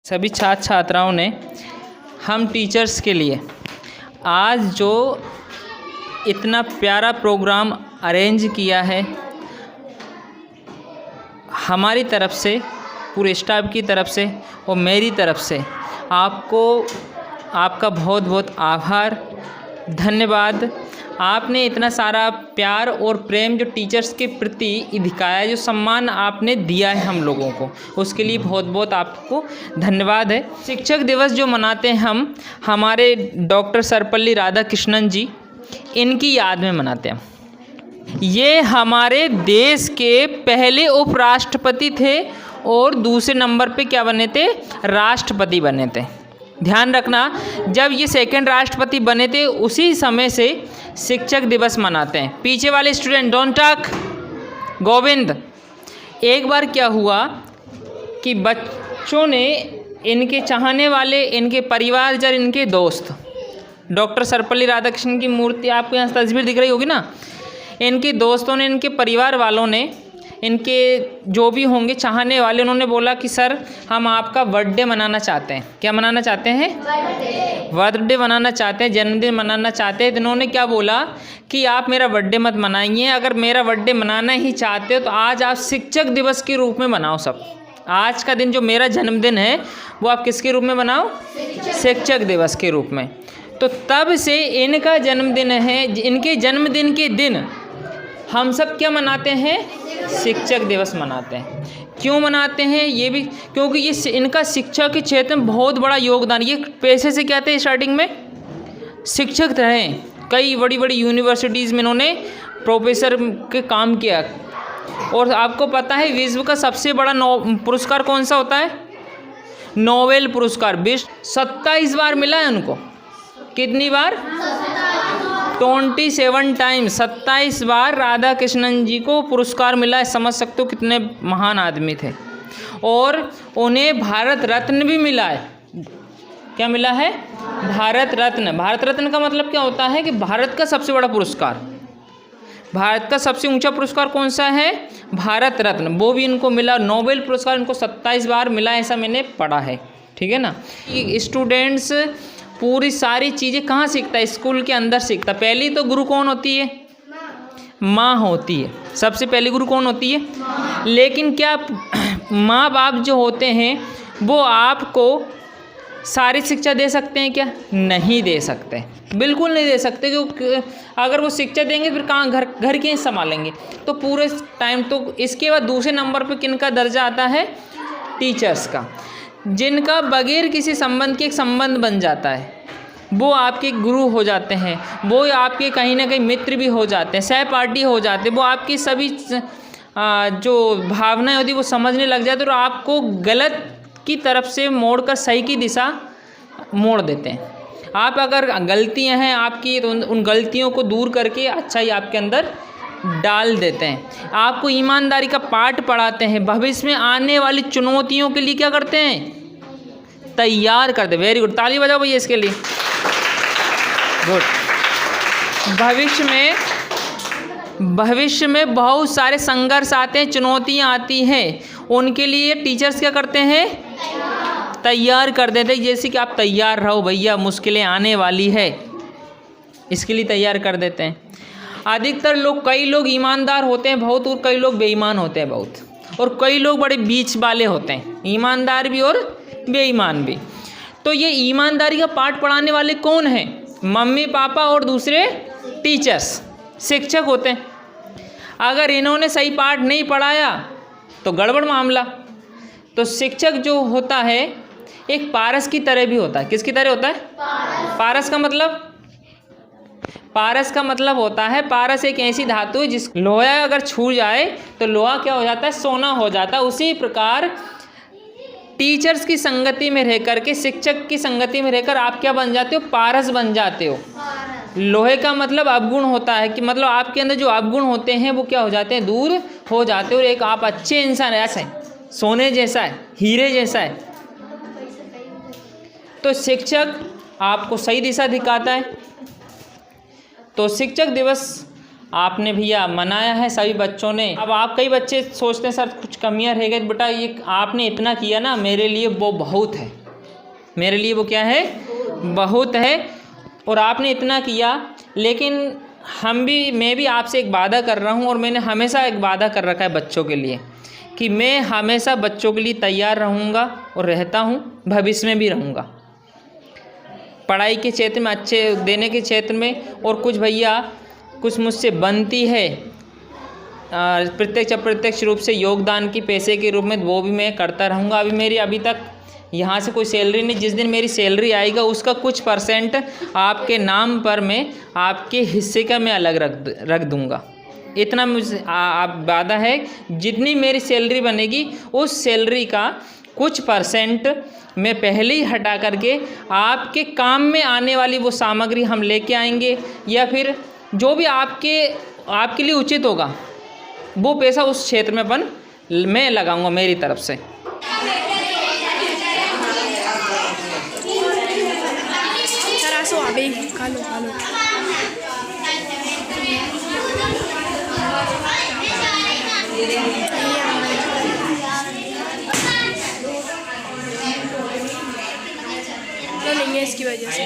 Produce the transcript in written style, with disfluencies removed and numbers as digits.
सभी छात्र छात्राओं ने हम टीचर्स के लिए आज जो इतना प्यारा प्रोग्राम अरेंज किया है, हमारी तरफ से, पूरे स्टाफ की तरफ से और मेरी तरफ से आपको आपका बहुत बहुत आभार, धन्यवाद। आपने इतना सारा प्यार और प्रेम जो टीचर्स के प्रति दिखाया, जो सम्मान आपने दिया है हम लोगों को, उसके लिए बहुत बहुत आपको धन्यवाद है। शिक्षक दिवस जो मनाते हैं हम, हमारे डॉक्टर सर्वपल्ली राधाकृष्णन जी, इनकी याद में मनाते हैं। ये हमारे देश के पहले उपराष्ट्रपति थे और दूसरे नंबर पे क्या बने थे? राष्ट्रपति बने थे। ध्यान रखना, जब ये सेकंड राष्ट्रपति बने थे उसी समय से शिक्षक दिवस मनाते हैं। पीछे वाले स्टूडेंट डोंट टॉक। गोविंद, एक बार क्या हुआ कि बच्चों ने, इनके चाहने वाले, इनके परिवारजन, इनके दोस्त, डॉक्टर सर्वपल्ली राधाकृष्णन की मूर्ति आपको यहाँ तस्वीर दिख रही होगी ना, इनके दोस्तों ने, इनके परिवार वालों ने, इनके जो भी होंगे चाहने वाले, उन्होंने बोला कि सर हम आपका बर्थडे मनाना चाहते हैं। क्या मनाना चाहते हैं? बर्थडे मनाना चाहते हैं, जन्मदिन मनाना चाहते हैं। तो इन्होंने क्या बोला कि आप मेरा बर्थडे मत मनाइए, अगर मेरा बर्थडे मनाना ही चाहते हो तो आज आप शिक्षक दिवस के रूप में मनाओ। सब आज का दिन जो मेरा जन्मदिन है वो आप किसके रूप में मनाओ? शिक्षक दिवस के रूप में। तो तब से इनका जन्मदिन है, इनके जन्मदिन के दिन हम सब क्या मनाते हैं? शिक्षक दिवस मनाते हैं। क्यों मनाते हैं? ये भी क्योंकि ये इनका शिक्षा के क्षेत्र में बहुत बड़ा योगदान। ये पैसे से क्या थे? स्टार्टिंग में शिक्षक रहे, कई बड़ी बड़ी यूनिवर्सिटीज़ में इन्होंने प्रोफेसर के काम किया। और आपको पता है विश्व का सबसे बड़ा पुरस्कार कौन सा होता है? नोबेल पुरस्कार। 27 बार मिला है उनको। कितनी बार? 27 टाइम, 27 बार राधाकृष्णन जी को पुरस्कार मिला है। समझ सकते हो कितने महान आदमी थे। और उन्हें भारत रत्न भी मिला है। क्या मिला है? भारत रत्न। भारत रत्न का मतलब क्या होता है कि भारत का सबसे बड़ा पुरस्कार। भारत का सबसे ऊंचा पुरस्कार कौन सा है? भारत रत्न। वो भी इनको मिला। नोबेल पुरस्कार इनको 27 बार मिला, ऐसा मैंने पढ़ा है। ठीक है ना। स्टूडेंट्स पूरी सारी चीज़ें कहाँ सीखता है? स्कूल के अंदर सीखता। पहली तो गुरु कौन होती है? माँ होती है। सबसे पहली गुरु कौन होती है? लेकिन क्या माँ बाप जो होते हैं वो आपको सारी शिक्षा दे सकते हैं क्या? नहीं दे सकते, बिल्कुल नहीं दे सकते। क्योंकि अगर वो शिक्षा देंगे फिर कहाँ घर के संभालेंगे? तो पूरे टाइम। तो इसके बाद दूसरे नंबर पे किनका दर्जा आता है? टीचर्स का, जिनका बगैर किसी संबंध के एक संबंध बन जाता है। वो आपके गुरु हो जाते हैं, वो आपके कहीं ना कहीं मित्र भी हो जाते हैं, सहपाठी हो जाते हैं। वो आपकी सभी जो भावनाएं होती वो समझने लग जाते हैं और आपको गलत की तरफ से मोड़कर सही की दिशा मोड़ देते हैं। आप अगर गलतियां हैं आपकी तो उन गलतियों को दूर करके अच्छाई आपके अंदर डाल देते हैं। आपको ईमानदारी का पाठ पढ़ाते हैं। भविष्य में आने वाली चुनौतियों के लिए क्या करते हैं? तैयार करते हैं। वेरी गुड, ताली बजाओ भैया इसके लिए। गुड। भविष्य में बहुत सारे संघर्ष आते हैं, चुनौतियां आती हैं, उनके लिए टीचर्स क्या करते हैं? तैयार कर देते हैं। जैसे कि आप तैयार रहो भैया, मुश्किलें आने वाली है, इसके लिए तैयार कर देते हैं। अधिकतर लोग, कई लोग ईमानदार होते हैं बहुत और कई लोग बेईमान होते हैं बहुत, और कई लोग बड़े बीच वाले होते हैं, ईमानदार भी और बेईमान भी। तो ये ईमानदारी का पाठ पढ़ाने वाले कौन हैं? मम्मी पापा और दूसरे टीचर्स, शिक्षक होते हैं। अगर इन्होंने सही पाठ नहीं पढ़ाया तो गड़बड़ मामला। तो शिक्षक जो होता है एक पारस की तरह भी होता है। किसकी तरह होता है? पारस का मतलब? पारस का मतलब होता है, पारस एक ऐसी धातु है जिस लोहा अगर छू जाए तो लोहा क्या हो जाता है? सोना हो जाता है। उसी प्रकार टीचर्स की संगति में रह करके, शिक्षक की संगति में रहकर आप क्या बन जाते हो? पारस बन जाते हो। लोहे का मतलब अवगुण होता है कि मतलब आपके अंदर जो अवगुण होते हैं वो क्या हो जाते हैं? दूर हो जाते हो। और एक आप अच्छे इंसान, ऐसा है सोने जैसा है, हीरे जैसा है। तो शिक्षक आपको सही दिशा दिखाता है। तो शिक्षक दिवस आपने भैया मनाया है सभी बच्चों ने। अब आप कई बच्चे सोचते हैं सर कुछ कमियां रह गई, बेटा ये आपने इतना किया ना, मेरे लिए वो बहुत है, मेरे लिए वो क्या है, बहुत है। और आपने इतना किया, लेकिन मैं भी आपसे एक वादा कर रहा हूँ, और मैंने हमेशा एक वादा कर रखा है बच्चों के लिए, कि मैं हमेशा बच्चों के लिए तैयार रहूँगा और रहता हूँ, भविष्य में भी रहूँगा, पढ़ाई के क्षेत्र में, अच्छे देने के क्षेत्र में। और कुछ भैया कुछ मुझसे बनती है प्रत्यक्ष अप्रत्यक्ष रूप से योगदान की पैसे के रूप में, वो भी मैं करता रहूँगा। अभी तक यहाँ से कोई सैलरी नहीं, जिस दिन मेरी सैलरी आएगा उसका कुछ परसेंट आपके नाम पर मैं आपके हिस्से का मैं अलग रख दूँगा। इतना मुझे आप वादा है, जितनी मेरी सैलरी बनेगी उस सैलरी का कुछ परसेंट मैं पहले ही हटा करके आपके काम में आने वाली वो सामग्री हम लेके आएंगे, या फिर जो भी आपके लिए उचित होगा वो पैसा उस क्षेत्र में मैं लगाऊंगा मेरी तरफ से। खा लो तो नहीं है इसकी वजह से।